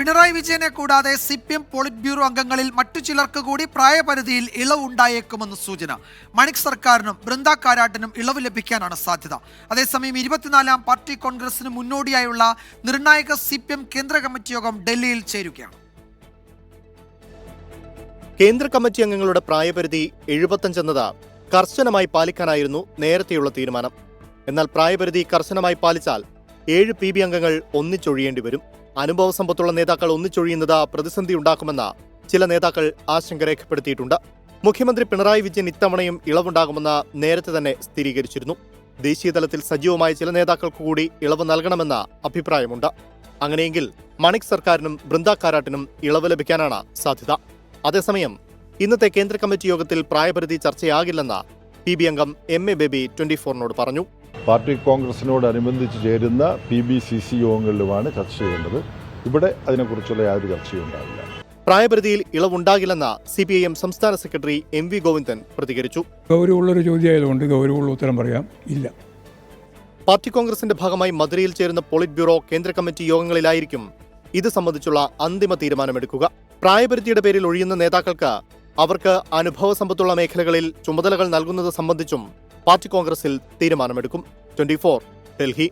പിണറായി വിജയനെ കൂടാതെ CPM polit bureau അംഗങ്ങളിൽ മറ്റു ചിലർക്ക് കൂടി പ്രായപരിധിയിൽ ഇളവുണ്ടായേക്കുമെന്ന് സൂചന. മണിക് സർക്കാരിനും ബൃന്ദ കാരാട്ടിനും ഇളവ് ലഭിക്കാനാണ് സാധ്യത. അതേസമയം 24ാം പാർട്ടി കോൺഗ്രസിന് മുന്നോടിയായുള്ള നിർണായക CPM കേന്ദ്ര കമ്മിറ്റി യോഗം ഡൽഹിയിൽ ചേരുകയാണ്. കേന്ദ്ര കമ്മിറ്റി അംഗങ്ങളുടെ പ്രായപരിധി 75 എന്നത് കർശനമായി പാലിക്കാനായിരുന്നു നേരത്തെയുള്ള തീരുമാനം. എന്നാൽ പ്രായപരിധി കർശനമായി പാലിച്ചാൽ 7 PB അംഗങ്ങൾ ഒന്നിച്ചൊഴിയേണ്ടി വരും. അനുഭവ സമ്പത്തുള്ള നേതാക്കൾ ഒന്നിച്ചൊഴിയുന്നത് പ്രതിസന്ധി ഉണ്ടാക്കുമെന്ന് ചില നേതാക്കൾ ആശങ്ക രേഖപ്പെടുത്തിയിട്ടുണ്ട്. മുഖ്യമന്ത്രി പിണറായി വിജയൻ ഇത്തവണയും ഇളവുണ്ടാകുമെന്ന് നേരത്തെ തന്നെ സ്ഥിരീകരിച്ചിരുന്നു. ദേശീയതലത്തിൽ സജീവമായ ചില നേതാക്കൾക്ക് കൂടി ഇളവ് നൽകണമെന്ന അഭിപ്രായമുണ്ട്. അങ്ങനെയെങ്കിൽ മണിക് സർക്കാരിനും ബൃന്ദ കാരാട്ടിനും ഇളവ് ലഭിക്കാനാണ് സാധ്യത. അതേസമയം ഇന്നത്തെ കേന്ദ്ര കമ്മിറ്റി യോഗത്തിൽ പ്രായപരിധി ചർച്ചയാകില്ലെന്ന് PB അംഗം MA ബേബി 24നോട് പറഞ്ഞു. പാർട്ടി കോൺഗ്രസിനോടനുബന്ധിച്ച് ചേരുന്ന PBCC യോഗങ്ങളിലുമാണ് ചർച്ച ചെയ്യേണ്ടത്. ഇവിടെ അതിനെക്കുറിച്ചുള്ള യാതൊരു ചർച്ചയും ഉണ്ടാവില്ല. പ്രായപരിധിയിൽ ഇളവുണ്ടാകില്ലെന്ന് CPIM സംസ്ഥാന സെക്രട്ടറി MV ഗോവിന്ദൻ പ്രതികരിച്ചു. ഗൗരവമുള്ളൊരു ചോദ്യമായതുകൊണ്ട് ഗൗരവമുള്ള ഉത്തരം പറയാം, ഇല്ല. പാർട്ടി കോൺഗ്രസിന്റെ ഭാഗമായി മധുരയിൽ ചേരുന്ന പോളിറ്റ് ബ്യൂറോ കേന്ദ്ര കമ്മിറ്റി യോഗങ്ങളിലായിരിക്കും ഇത് സംബന്ധിച്ചുള്ള അന്തിമ തീരുമാനമെടുക്കുക. പ്രായപരിധിയുടെ പേരിൽ ഒഴിയുന്ന നേതാക്കൾക്ക് അവർക്ക് അനുഭവ സമ്പത്തുള്ള മേഖലകളിൽ ചുമതലകൾ നൽകുന്നത് സംബന്ധിച്ചും പാർട്ടി കോൺഗ്രസിൽ തീരുമാനമെടുക്കും. 24 ഡൽഹി.